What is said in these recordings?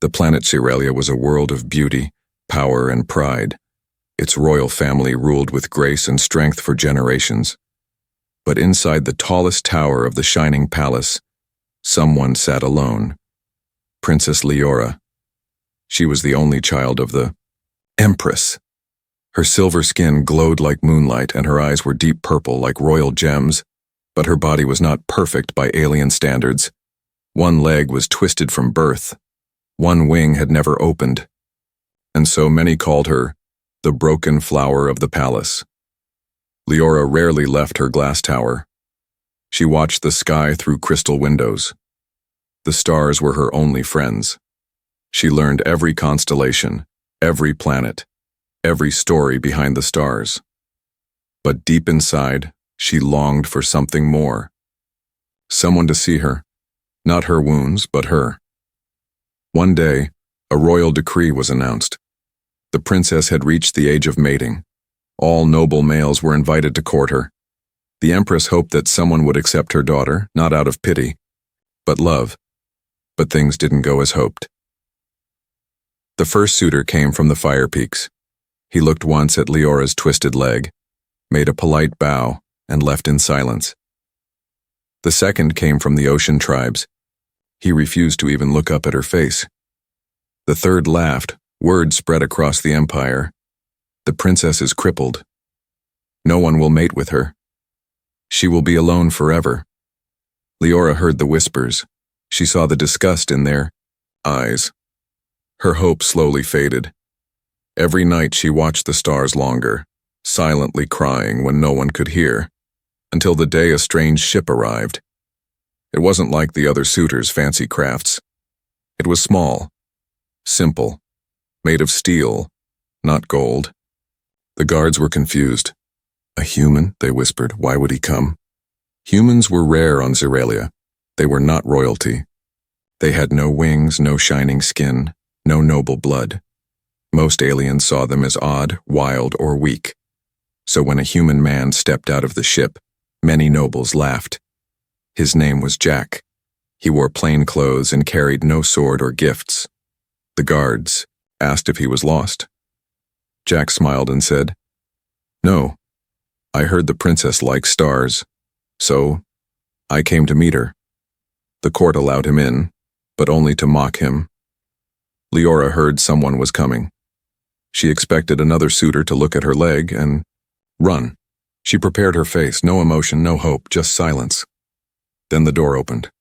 The planet Cyrelia was a world of beauty, power, and pride. Its royal family ruled with grace and strength for generations. But inside the tallest tower of the shining palace, someone sat alone. Princess Leora. She was the only child of the Empress. Her silver skin glowed like moonlight and her eyes were deep purple like royal gems, but her body was not perfect by alien standards. One leg was twisted from birth. One wing had never opened. And so many called her the broken flower of the palace. Leora rarely left her glass tower. She watched the sky through crystal windows. The stars were her only friends. She learned every constellation, every planet, every story behind the stars. But deep inside, she longed for something more. Someone to see her, not her wounds, but her. One day, a royal decree was announced. The princess had reached the age of mating. All noble males were invited to court her. The empress hoped that someone would accept her daughter, not out of pity, but love. But things didn't go as hoped. The first suitor came from the fire peaks. He looked once at Leora's twisted leg, made a polite bow, and left in silence. The second came from the ocean tribes. He refused to even look up at her face. The third laughed. Word spread across the empire. The princess is crippled. No one will mate with her. She will be alone forever. Leora heard the whispers. She saw the disgust in their eyes. Her hope slowly faded. Every night she watched the stars longer, silently crying when no one could hear, until the day a strange ship arrived. It wasn't like the other suitors' fancy crafts. It was small, simple, made of steel, not gold. The guards were confused. A human, they whispered. Why would he come? Humans were rare on Cyrelia. They were not royalty. They had no wings, no shining skin, no noble blood. Most aliens saw them as odd, wild, or weak. So when a human man stepped out of the ship, many nobles laughed. His name was Jack. He wore plain clothes and carried no sword or gifts. The guards asked if he was lost. Jack smiled and said, "No, I heard the princess likes stars, so I came to meet her." The court allowed him in, but only to mock him. Leora heard someone was coming. She expected another suitor to look at her leg and run. She prepared her face, no emotion, no hope, just silence. Then the door opened.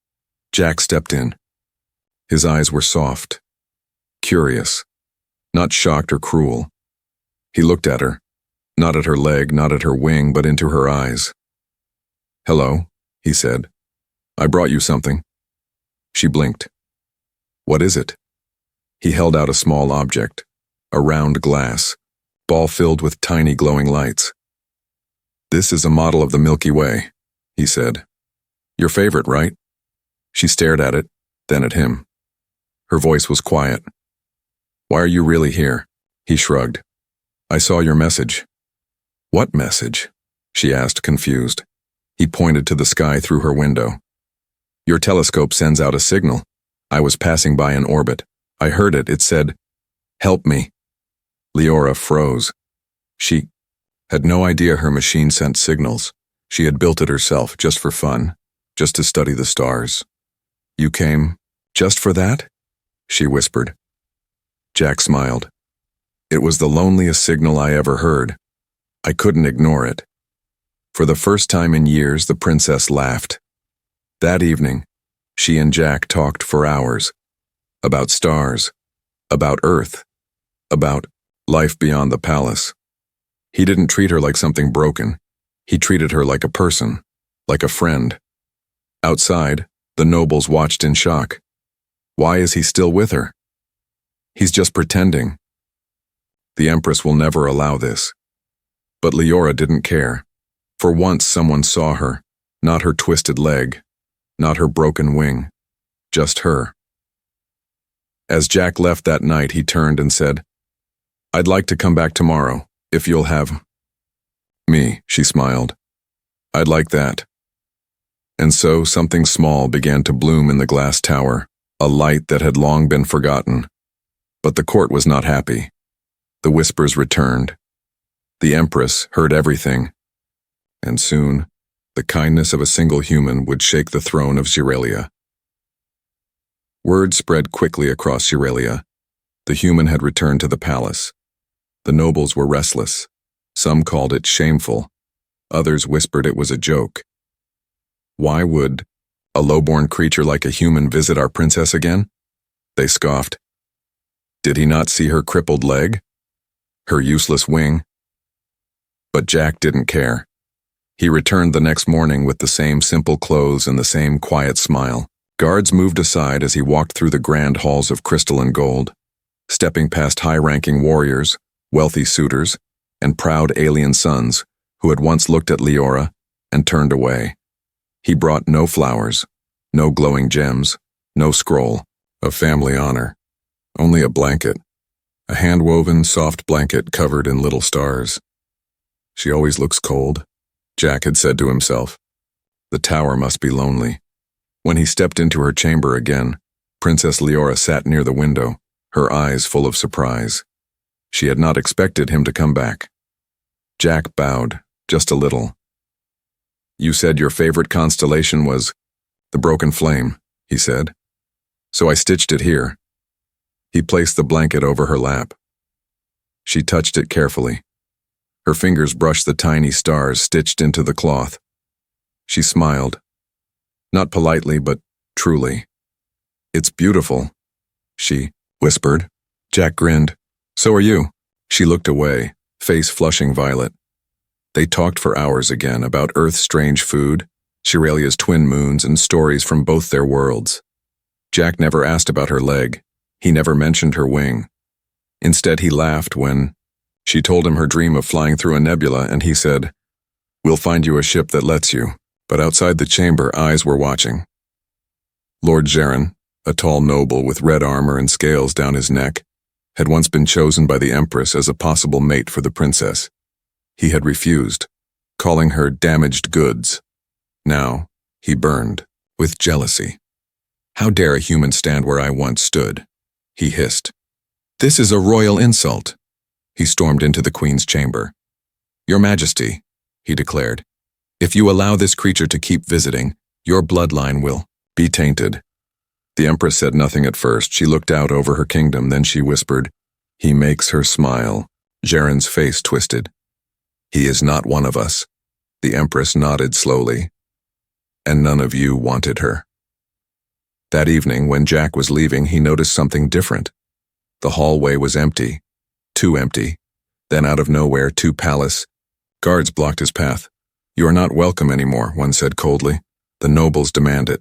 Jack stepped in. His eyes were soft, curious, not shocked or cruel. He looked at her, not at her leg, not at her wing, but into her eyes. "Hello," he said. "I brought you something." She blinked. "What is it?" He held out a small object, a round glass, ball filled with tiny glowing lights. "This is a model of the Milky Way," he said. "Your favorite, right?" She stared at it, then at him. Her voice was quiet. "Why are you really here?" He shrugged. "I saw your message." "What message?" she asked, confused. He pointed to the sky through her window. "Your telescope sends out a signal. I was passing by an orbit. I heard it. It said, 'Help me.'" Leora froze. She had no idea her machine sent signals. She had built it herself, just for fun, just to study the stars. "You came just for that?" she whispered. Jack smiled. "It was the loneliest signal I ever heard. I couldn't ignore it." For the first time in years, the princess laughed. That evening, she and Jack talked for hours. About stars, about Earth, about life beyond the palace. He didn't treat her like something broken. He treated her like a person, like a friend. Outside, the nobles watched in shock. Why is he still with her? He's just pretending. The Empress will never allow this. But Leora didn't care. For once someone saw her, not her twisted leg, not her broken wing, just her. As Jack left that night, he turned and said, "I'd like to come back tomorrow, if you'll have me," she smiled. "I'd like that." And so something small began to bloom in the glass tower, a light that had long been forgotten. But the court was not happy. The whispers returned. The Empress heard everything. And soon, the kindness of a single human would shake the throne of Zeralia. Word spread quickly across Zeralia. The human had returned to the palace. The nobles were restless. Some called it shameful. Others whispered it was a joke. Why would a low-born creature like a human visit our princess again? They scoffed. Did he not see her crippled leg? Her useless wing? But Jack didn't care. He returned the next morning with the same simple clothes and the same quiet smile. Guards moved aside as he walked through the grand halls of crystal and gold, stepping past high-ranking warriors, wealthy suitors, and proud alien sons who had once looked at Leora and turned away. He brought no flowers, no glowing gems, no scroll of family honor, only a blanket, a hand-woven, soft blanket covered in little stars. She always looks cold, Jack had said to himself. The tower must be lonely. When he stepped into her chamber again, Princess Leora sat near the window, her eyes full of surprise. She had not expected him to come back. Jack bowed, just a little. You said your favorite constellation was the broken flame, he said. So I stitched it here. He placed the blanket over her lap. She touched it carefully. Her fingers brushed the tiny stars stitched into the cloth. She smiled. Not politely, but truly. It's beautiful, she whispered. Jack grinned. So are you. She looked away, face flushing violet. They talked for hours again about Earth's strange food, Zeralia's twin moons, and stories from both their worlds. Jack never asked about her leg. He never mentioned her wing. Instead, he laughed when she told him her dream of flying through a nebula, and he said, "We'll find you a ship that lets you." But outside the chamber, eyes were watching. Lord Geron, a tall noble with red armor and scales down his neck, had once been chosen by the Empress as a possible mate for the princess. He had refused, calling her damaged goods. Now, he burned with jealousy. How dare a human stand where I once stood? He hissed. This is a royal insult. He stormed into the Queen's chamber. Your Majesty, he declared, if you allow this creature to keep visiting, your bloodline will be tainted. The Empress said nothing at first. She looked out over her kingdom, then she whispered, He makes her smile. Geron's face twisted. He is not one of us. The Empress nodded slowly. And none of you wanted her. That evening, when Jack was leaving, he noticed something different. The hallway was empty. Too empty. Then out of nowhere, two palace guards blocked his path. You are not welcome anymore, one said coldly. The nobles demand it.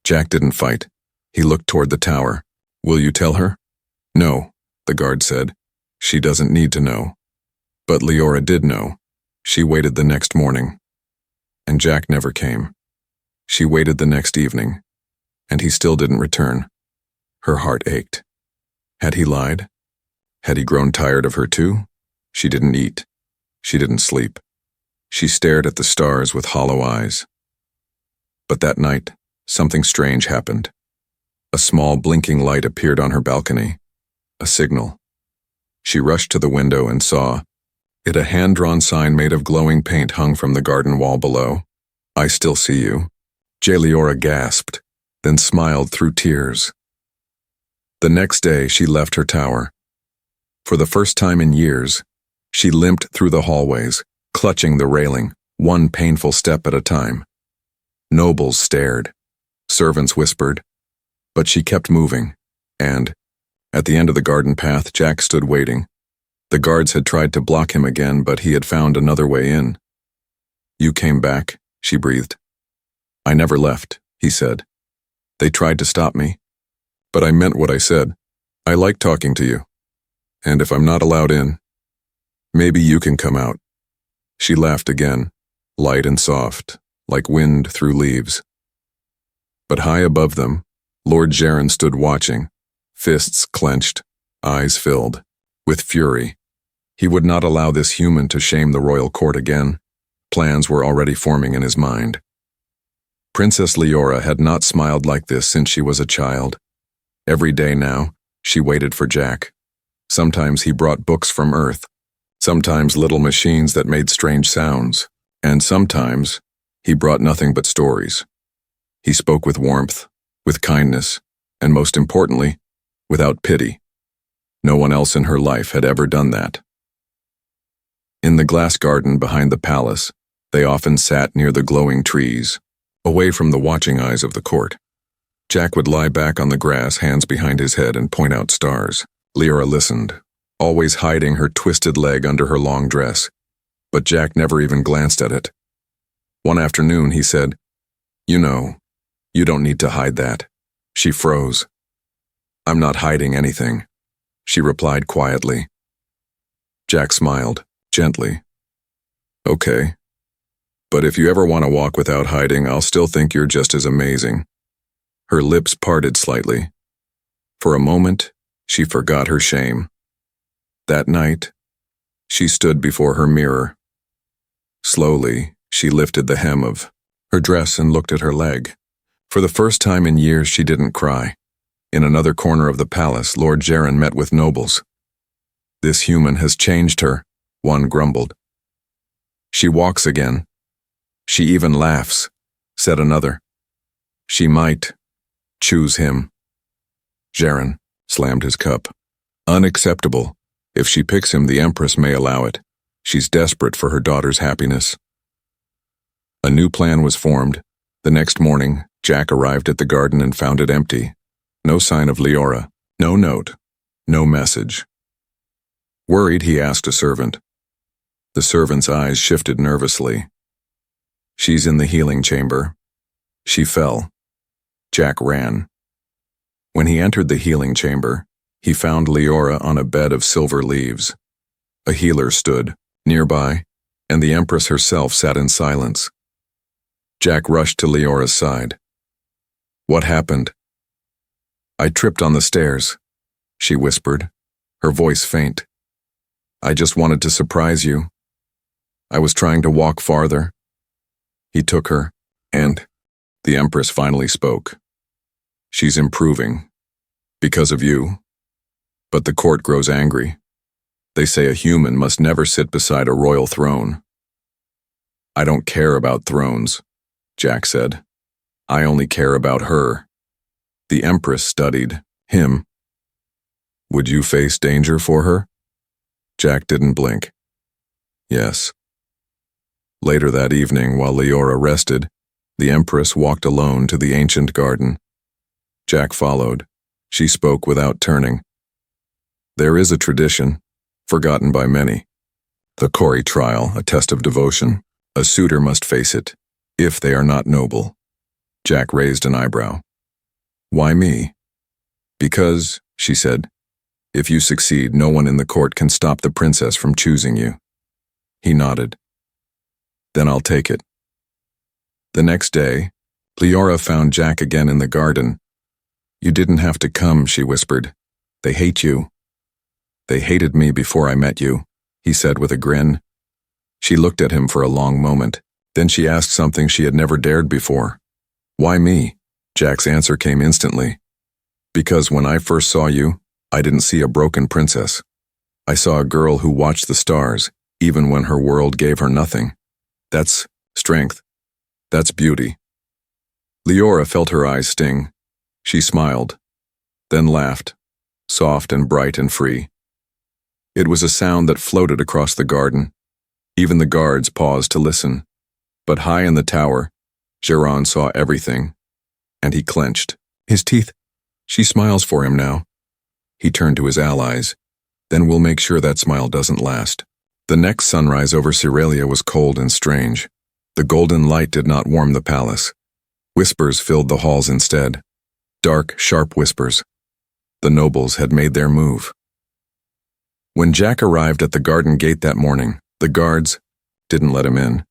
Jack didn't fight. He looked toward the tower. Will you tell her? No, the guard said. She doesn't need to know. But Leora did know. She waited the next morning. And Jack never came. She waited the next evening. And he still didn't return. Her heart ached. Had he lied? Had he grown tired of her too? She didn't eat. She didn't sleep. She stared at the stars with hollow eyes. But that night, something strange happened. A small blinking light appeared on her balcony. A signal. She rushed to the window and saw it, a hand-drawn sign made of glowing paint hung from the garden wall below. I still see you. Leora gasped, then smiled through tears. The next day, she left her tower. For the first time in years, she limped through the hallways, clutching the railing, one painful step at a time. Nobles stared. Servants whispered. But she kept moving, and, at the end of the garden path, Jack stood waiting. The guards had tried to block him again, but he had found another way in. You came back, she breathed. I never left, he said. They tried to stop me. But I meant what I said. I like talking to you. And if I'm not allowed in, maybe you can come out. She laughed again, light and soft, like wind through leaves. But high above them, Lord Geron stood watching, fists clenched, eyes filled with fury. He would not allow this human to shame the royal court again. Plans were already forming in his mind. Princess Leora had not smiled like this since she was a child. Every day now, she waited for Jack. Sometimes he brought books from Earth, sometimes little machines that made strange sounds, and sometimes he brought nothing but stories. He spoke with warmth, with kindness, and most importantly, without pity. No one else in her life had ever done that. In the glass garden behind the palace, they often sat near the glowing trees, away from the watching eyes of the court. Jack would lie back on the grass, hands behind his head, and point out stars. Leora listened, always hiding her twisted leg under her long dress, but Jack never even glanced at it. One afternoon he said, "You know, you don't need to hide that." She froze. "I'm not hiding anything," she replied quietly. Jack smiled, gently. "Okay. But if you ever want to walk without hiding, I'll still think you're just as amazing." Her lips parted slightly. For a moment, she forgot her shame. That night, she stood before her mirror. Slowly, she lifted the hem of her dress and looked at her leg. For the first time in years, she didn't cry. In another corner of the palace, Lord Jaren met with nobles. "This human has changed her," one grumbled. "She walks again. She even laughs," said another. "She might choose him." Jaren slammed his cup. "Unacceptable. If she picks him, the Empress may allow it. She's desperate for her daughter's happiness." A new plan was formed. The next morning, Jack arrived at the garden and found it empty. No sign of Leora, no note, no message. Worried, he asked a servant. The servant's eyes shifted nervously. "She's in the healing chamber. She fell." Jack ran. When he entered the healing chamber, he found Leora on a bed of silver leaves. A healer stood nearby, and the Empress herself sat in silence. Jack rushed to Leora's side. "What happened?" "I tripped on the stairs," she whispered, her voice faint. "I just wanted to surprise you. I was trying to walk farther." He took her, and the Empress finally spoke. "She's improving. Because of you. But the court grows angry. They say a human must never sit beside a royal throne." "I don't care about thrones," Jack said. "I only care about her." The Empress studied him. "Would you face danger for her?" Jack didn't blink. "Yes." Later that evening, while Leora rested, the Empress walked alone to the ancient garden. Jack followed. She spoke without turning. "There is a tradition, forgotten by many. The Cori trial, a test of devotion. A suitor must face it, if they are not noble." Jack raised an eyebrow. "Why me?" "Because," she said, "if you succeed, no one in the court can stop the princess from choosing you." He nodded. "Then I'll take it." The next day, Leora found Jack again in the garden. "You didn't have to come," she whispered. "They hate you." "They hated me before I met you," he said with a grin. She looked at him for a long moment. Then she asked something she had never dared before. "Why me?" Jack's answer came instantly. "Because when I first saw you, I didn't see a broken princess. I saw a girl who watched the stars, even when her world gave her nothing. That's strength. That's beauty." Leora felt her eyes sting. She smiled, then laughed, soft and bright and free. It was a sound that floated across the garden. Even the guards paused to listen. But high in the tower, Jaren saw everything, and he clenched his teeth. "She smiles for him now." He turned to his allies. "Then we'll make sure that smile doesn't last." The next sunrise over Cyrelia was cold and strange. The golden light did not warm the palace. Whispers filled the halls instead. Dark, sharp whispers. The nobles had made their move. When Jack arrived at the garden gate that morning, the guards didn't let him in.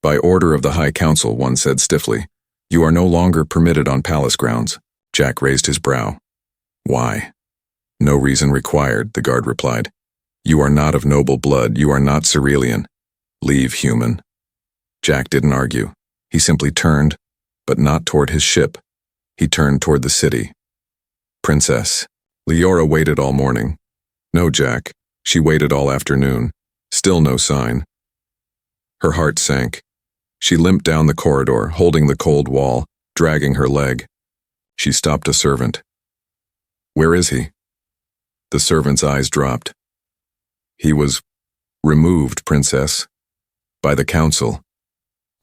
"By order of the High Council," one said stiffly, "you are no longer permitted on palace grounds." Jack raised his brow. "Why?" "No reason required," the guard replied. "You are not of noble blood. You are not Cyrilian. Leave, human." Jack didn't argue. He simply turned, but not toward his ship. He turned toward the city. Princess. Leora waited all morning. No Jack. She waited all afternoon. Still no sign. Her heart sank. She limped down the corridor, holding the cold wall, dragging her leg. She stopped a servant. Where is he? The servant's eyes dropped. He was removed, Princess. By the council.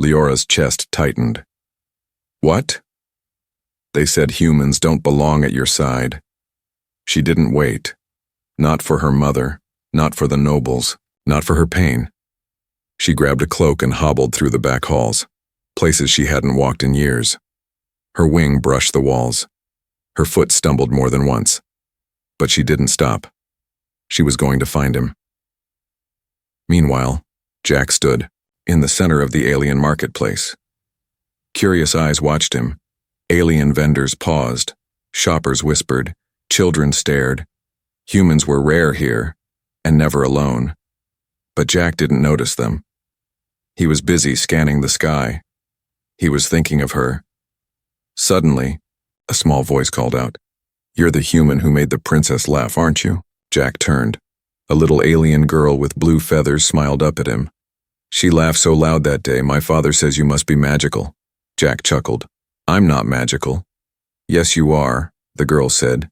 Leora's chest tightened. What? They said humans don't belong at your side. She didn't wait. Not for her mother, not for the nobles, not for her pain. She grabbed a cloak and hobbled through the back halls, places she hadn't walked in years. Her wing brushed the walls. Her foot stumbled more than once. But she didn't stop. She was going to find him. Meanwhile, Jack stood, in the center of the alien marketplace. Curious eyes watched him. Alien vendors paused. Shoppers whispered. Children stared. Humans were rare here, and never alone. But Jack didn't notice them. He was busy scanning the sky. He was thinking of her. Suddenly, a small voice called out, "You're the human who made the princess laugh, aren't you?" Jack turned. A little alien girl with blue feathers smiled up at him. "She laughed so loud that day, my father says you must be magical." Jack chuckled. "I'm not magical." "Yes, you are," the girl said.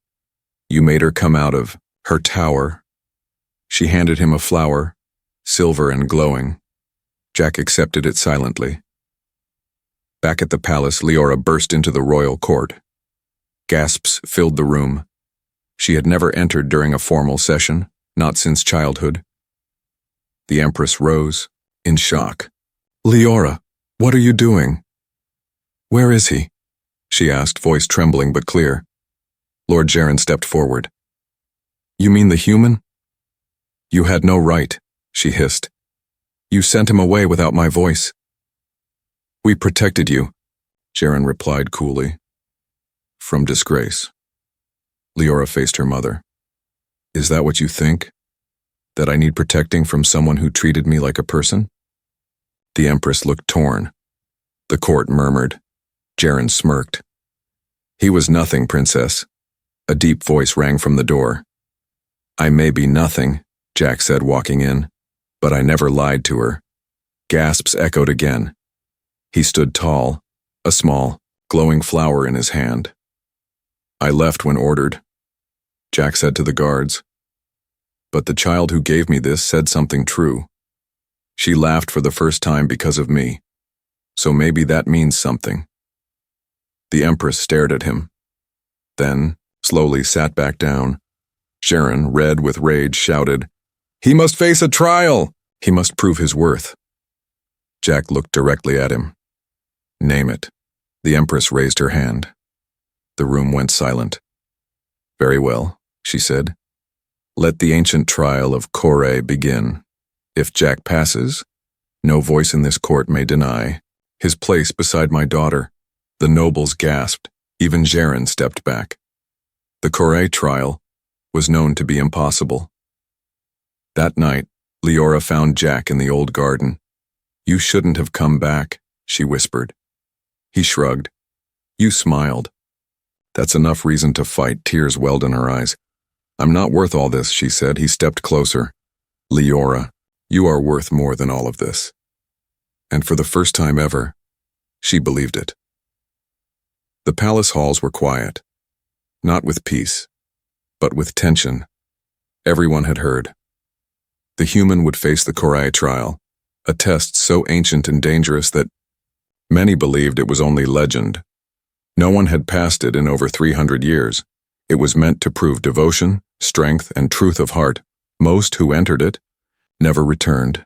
"You made her come out of her tower." She handed him a flower, silver and glowing. Jack accepted it silently. Back at the palace, Leora burst into the royal court. Gasps filled the room. She had never entered during a formal session, not since childhood. The Empress rose, in shock. "Leora, what are you doing?" "Where is he?" she asked, voice trembling but clear. Lord Jaren stepped forward. "You mean the human?" "You had no right," she hissed. "You sent him away without my voice." "We protected you," Jaren replied coolly. "From disgrace." Leora faced her mother. "Is that what you think? That I need protecting from someone who treated me like a person?" The Empress looked torn. The court murmured. Jaren smirked. "He was nothing, Princess." A deep voice rang from the door. "I may be nothing," Jack said, walking in, "but I never lied to her." Gasps echoed again. He stood tall, a small, glowing flower in his hand. "I left when ordered," Jack said to the guards. "But the child who gave me this said something true. She laughed for the first time because of me. So maybe that means something." The Empress stared at him. Then, slowly sat back down. Jaren, red with rage, shouted, "He must face a trial! He must prove his worth." Jack looked directly at him. "Name it." The Empress raised her hand. The room went silent. "Very well," she said. "Let the ancient trial of Kore begin. If Jack passes, no voice in this court may deny his place beside my daughter." The nobles gasped. Even Jaren stepped back. The Kore trial was known to be impossible. That night, Leora found Jack in the old garden. "You shouldn't have come back," she whispered. He shrugged. "You smiled." "That's enough reason to fight," tears welled in her eyes. "I'm not worth all this," she said. He stepped closer. "Leora, you are worth more than all of this." And for the first time ever, she believed it. The palace halls were quiet, not with peace, but with tension. Everyone had heard. The human would face the Kore trial, a test so ancient and dangerous that many believed it was only legend. No one had passed it in over 300 years. It was meant to prove devotion, strength, and truth of heart. Most who entered it never returned.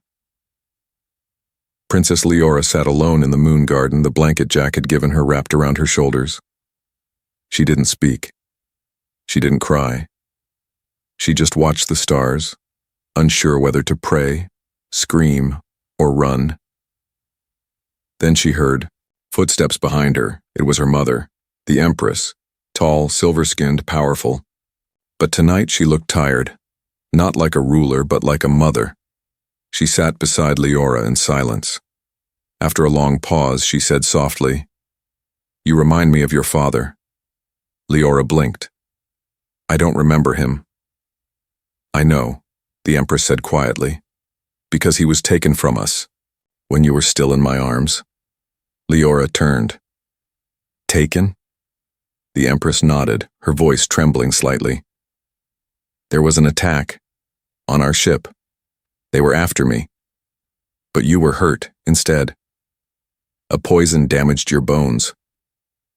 Princess Leora sat alone in the moon garden, the blanket Jack had given her wrapped around her shoulders. She didn't speak. She didn't cry. She just watched the stars, unsure whether to pray, scream, or run. Then she heard footsteps behind her. It was her mother, the Empress, tall, silver-skinned, powerful. But tonight she looked tired, not like a ruler, but like a mother. She sat beside Leora in silence. After a long pause, she said softly, "You remind me of your father." Leora blinked. I don't remember him. I know, the Empress said quietly, because he was taken from us when you were still in my arms. Leora turned. Taken? The Empress nodded, her voice trembling slightly. There was an attack on our ship. They were after me. But you were hurt instead. A poison damaged your bones.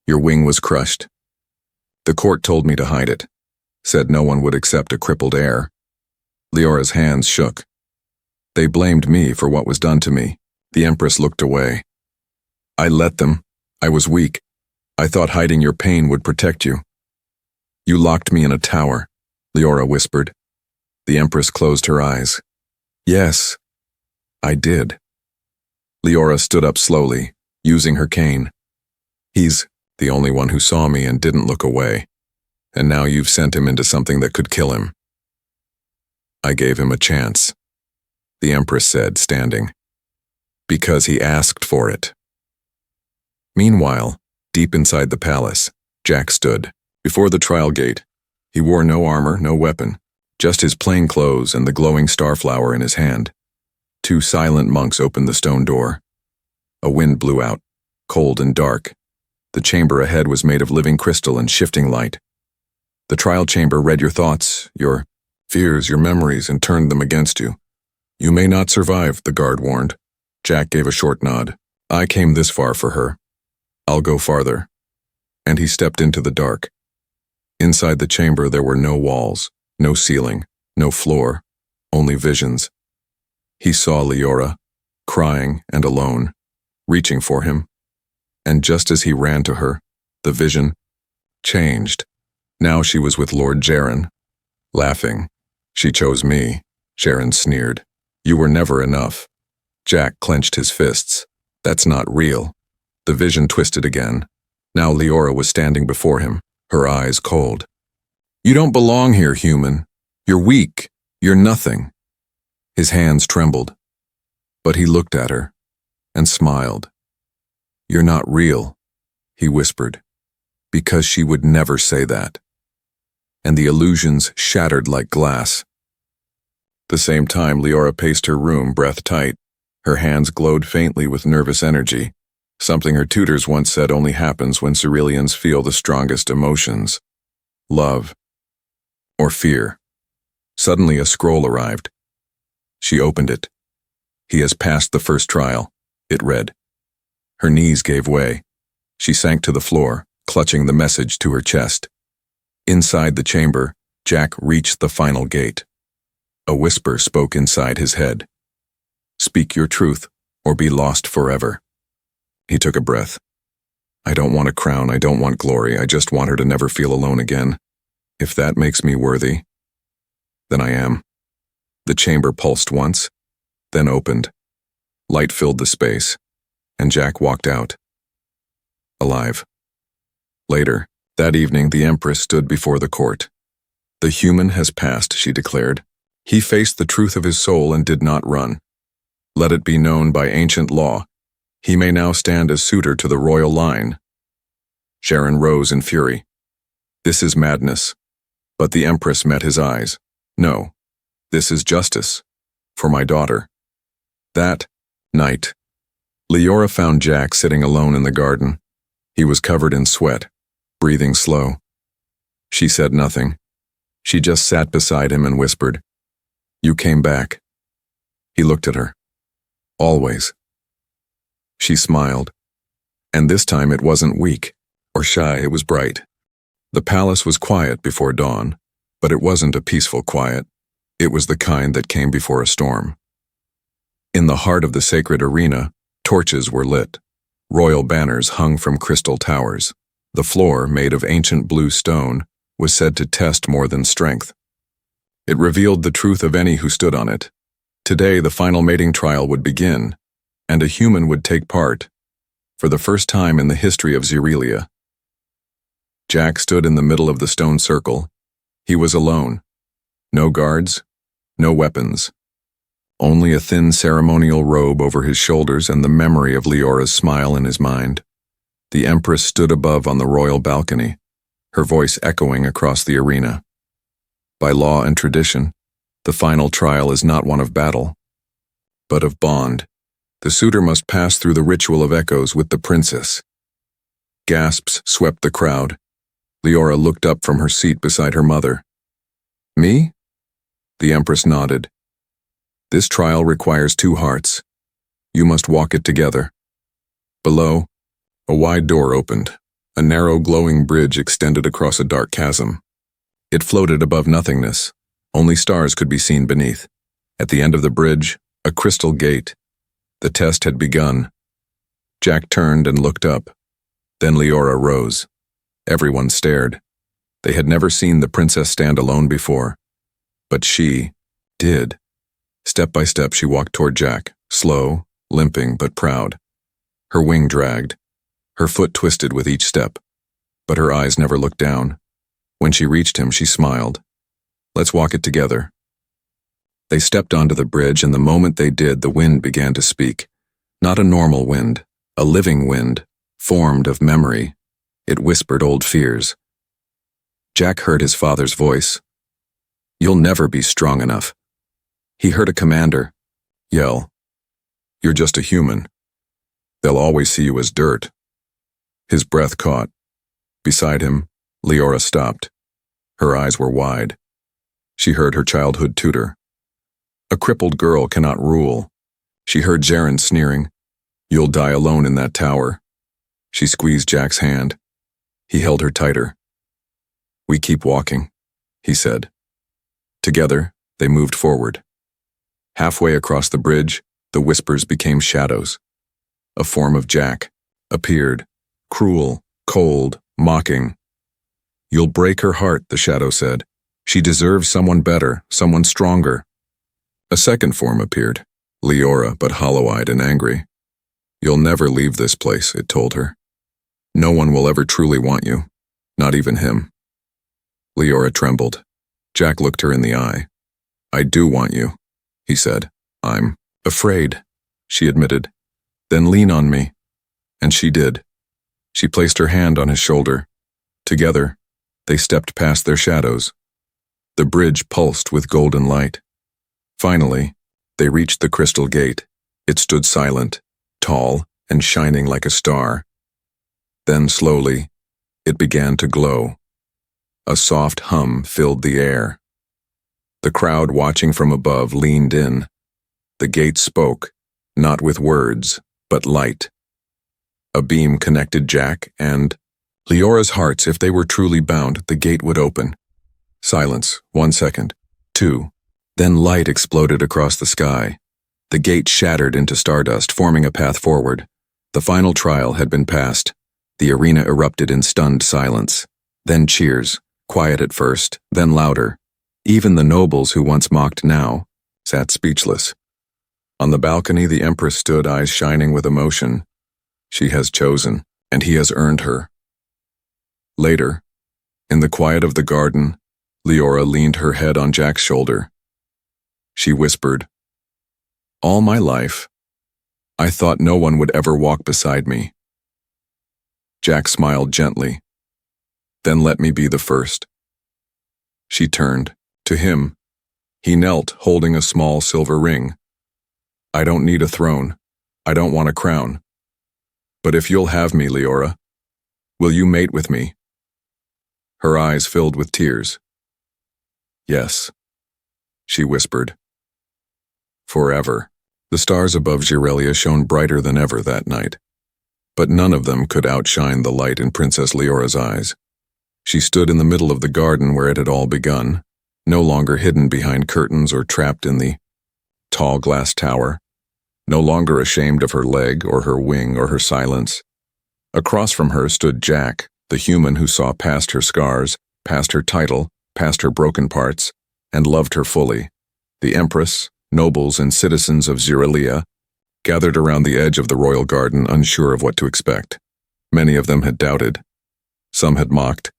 Your wing was crushed. The court told me to hide it, said no one would accept a crippled heir. Leora's hands shook. They blamed me for what was done to me. The Empress looked away. I let them. I was weak. I thought hiding your pain would protect you. You locked me in a tower, Leora whispered. The Empress closed her eyes. Yes, I did. Leora stood up slowly, using her cane. He's the only one who saw me and didn't look away. And now you've sent him into something that could kill him. I gave him a chance, the Empress said, standing. Because he asked for it. Meanwhile, deep inside the palace, Jack stood, before the trial gate. He wore no armor, no weapon, just his plain clothes and the glowing starflower in his hand. 2 silent monks opened the stone door. A wind blew out, cold and dark. The chamber ahead was made of living crystal and shifting light. The trial chamber read your thoughts, your fears, your memories, and turned them against you. You may not survive, the guard warned. Jack gave a short nod. I came this far for her. I'll go farther. And he stepped into the dark. Inside the chamber there were no walls, no ceiling, no floor, only visions. He saw Leora, crying and alone, reaching for him. And just as he ran to her, the vision changed. Now she was with Lord Jaren, laughing. She chose me, Jaren sneered. You were never enough. Jack clenched his fists. That's not real. The vision twisted again. Now Leora was standing before him, her eyes cold. You don't belong here, human. You're weak. You're nothing. His hands trembled. But he looked at her and smiled. You're not real, he whispered, because she would never say that. And the illusions shattered like glass. The same time, Leora paced her room, breath tight. Her hands glowed faintly with nervous energy, something her tutors once said only happens when Cerealians feel the strongest emotions. Love. Or fear. Suddenly a scroll arrived. She opened it. He has passed the first trial, it read. Her knees gave way. She sank to the floor, clutching the message to her chest. Inside the chamber, Jack reached the final gate. A whisper spoke inside his head. Speak your truth, or be lost forever. He took a breath. I don't want a crown, I don't want glory, I just want her to never feel alone again. If that makes me worthy, then I am. The chamber pulsed once, then opened. Light filled the space, and Jack walked out. Alive. Later, that evening, the Empress stood before the court. The human has passed, she declared. He faced the truth of his soul and did not run. Let it be known by ancient law, he may now stand as suitor to the royal line. Jaren rose in fury. This is madness. But the Empress met his eyes. No, this is justice. For my daughter. That night, Leora found Jack sitting alone in the garden. He was covered in sweat, breathing slow. She said nothing. She just sat beside him and whispered, You came back. He looked at her. Always. She smiled. And this time it wasn't weak or shy, it was bright. The palace was quiet before dawn, but it wasn't a peaceful quiet. It was the kind that came before a storm. In the heart of the sacred arena, torches were lit. Royal banners hung from crystal towers. The floor, made of ancient blue stone, was said to test more than strength. It revealed the truth of any who stood on it. Today, the final mating trial would begin, and a human would take part, for the first time in the history of Zerelia. Jack stood in the middle of the stone circle. He was alone. No guards, no weapons. Only a thin ceremonial robe over his shoulders and the memory of Leora's smile in his mind. The Empress stood above on the royal balcony, her voice echoing across the arena. By law and tradition, the final trial is not one of battle, but of bond. The suitor must pass through the ritual of echoes with the princess. Gasps swept the crowd. Leora looked up from her seat beside her mother. Me? The Empress nodded. This trial requires two hearts. You must walk it together. Below, a wide door opened. A narrow, glowing bridge extended across a dark chasm. It floated above nothingness. Only stars could be seen beneath. At the end of the bridge, a crystal gate. The test had begun. Jack turned and looked up. Then Leora rose. Everyone stared. They had never seen the princess stand alone before. But she did. Step by step she walked toward Jack, slow, limping but proud. Her wing dragged. Her foot twisted with each step. But her eyes never looked down. When she reached him, she smiled. Let's walk it together. They stepped onto the bridge, and the moment they did, the wind began to speak. Not a normal wind, a living wind, formed of memory. It whispered old fears. Jack heard his father's voice. You'll never be strong enough. He heard a commander yell, You're just a human. They'll always see you as dirt. His breath caught. Beside him, Leora stopped. Her eyes were wide. She heard her childhood tutor. A crippled girl cannot rule. She heard Jaren sneering, You'll die alone in that tower. She squeezed Jack's hand. He held her tighter. We keep walking, he said. Together, they moved forward. Halfway across the bridge, the whispers became shadows. A form of Jack appeared, cruel, cold, mocking. You'll break her heart, the shadow said. She deserves someone better, someone stronger. A second form appeared, Leora, but hollow-eyed and angry. You'll never leave this place, it told her. No one will ever truly want you, not even him. Leora trembled. Jack looked her in the eye. I do want you, he said. I'm afraid, she admitted. Then lean on me. And she did. She placed her hand on his shoulder. Together, they stepped past their shadows. The bridge pulsed with golden light. Finally, they reached the crystal gate. It stood silent, tall, and shining like a star. Then slowly, it began to glow. A soft hum filled the air. The crowd watching from above leaned in. The gate spoke, not with words, but light. A beam connected Jack and Leora's hearts. If they were truly bound, the gate would open. Silence, 1 second, 2. Then light exploded across the sky. The gate shattered into stardust, forming a path forward. The final trial had been passed. The arena erupted in stunned silence. Then cheers, quiet at first, then louder. Even the nobles who once mocked now sat speechless. On the balcony, the Empress stood, eyes shining with emotion. She has chosen, and he has earned her. Later, in the quiet of the garden, Leora leaned her head on Jack's shoulder. She whispered, All my life, I thought no one would ever walk beside me. Jack smiled gently. Then let me be the first. She turned. To him. He knelt, holding a small silver ring. I don't need a throne. I don't want a crown. But if you'll have me, Leora, will you mate with me? Her eyes filled with tears. Yes, she whispered. Forever. The stars above Girelia shone brighter than ever that night. But none of them could outshine the light in Princess Leora's eyes. She stood in the middle of the garden where it had all begun, no longer hidden behind curtains or trapped in the tall glass tower, no longer ashamed of her leg or her wing or her silence. Across from her stood Jack, the human who saw past her scars, past her title, past her broken parts, and loved her fully. The Empress, nobles, and citizens of Girelia gathered around the edge of the royal garden, unsure of what to expect. Many of them had doubted. Some had mocked.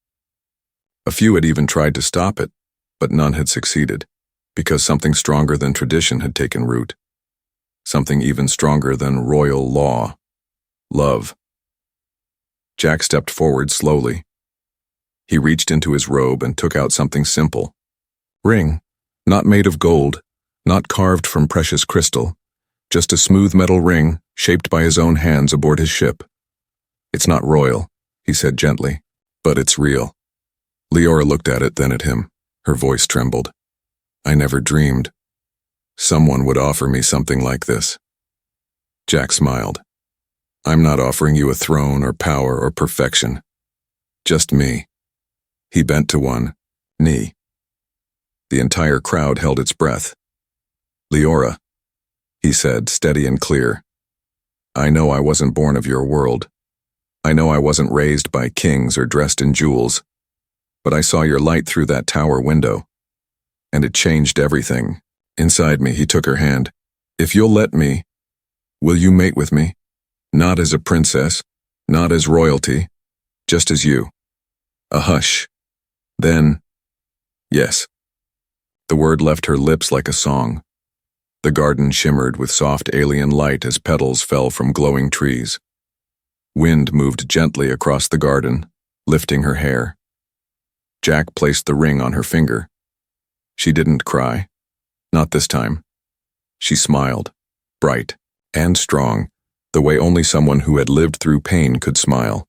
A few had even tried to stop it, but none had succeeded, because something stronger than tradition had taken root. Something even stronger than royal law. Love. Jack stepped forward slowly. He reached into his robe and took out something simple. Ring, not made of gold, not carved from precious crystal, just a smooth metal ring shaped by his own hands aboard his ship. It's not royal, he said gently, but it's real. Leora looked at it, then at him. Her voice trembled. I never dreamed someone would offer me something like this. Jack smiled. I'm not offering you a throne or power or perfection. Just me. He bent to one knee. The entire crowd held its breath. Leora, he said, steady and clear. I know I wasn't born of your world. I know I wasn't raised by kings or dressed in jewels. But I saw your light through that tower window. And it changed everything. Inside me, he took her hand. If you'll let me, will you mate with me? Not as a princess, not as royalty, just as you. A hush. Then, yes. The word left her lips like a song. The garden shimmered with soft alien light as petals fell from glowing trees. Wind moved gently across the garden, lifting her hair. Jack placed the ring on her finger. She didn't cry. Not this time. She smiled, bright and strong, the way only someone who had lived through pain could smile.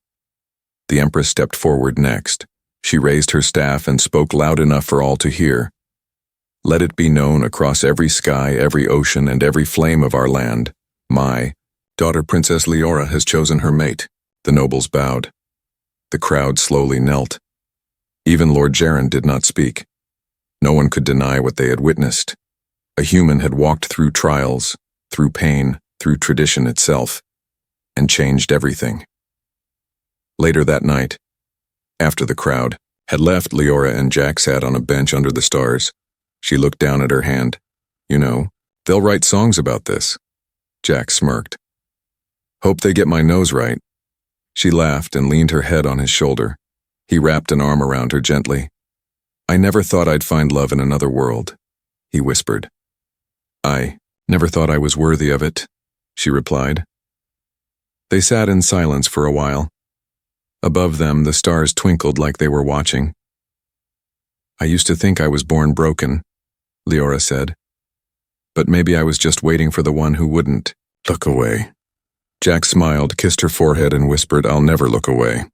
The Empress stepped forward next. She raised her staff and spoke loud enough for all to hear. Let it be known across every sky, every ocean, and every flame of our land, my daughter Princess Leora has chosen her mate. The nobles bowed. The crowd slowly knelt. Even Lord Jaren did not speak. No one could deny what they had witnessed. A human had walked through trials, through pain, through tradition itself, and changed everything. Later that night, after the crowd had left, Leora and Jack sat on a bench under the stars. She looked down at her hand. You know, they'll write songs about this. Jack smirked. Hope they get my nose right. She laughed and leaned her head on his shoulder. He wrapped an arm around her gently. I never thought I'd find love in another world, he whispered. I never thought I was worthy of it, she replied. They sat in silence for a while. Above them, the stars twinkled like they were watching. I used to think I was born broken, Leora said. But maybe I was just waiting for the one who wouldn't. Look away. Jack smiled, kissed her forehead, and whispered, I'll never look away.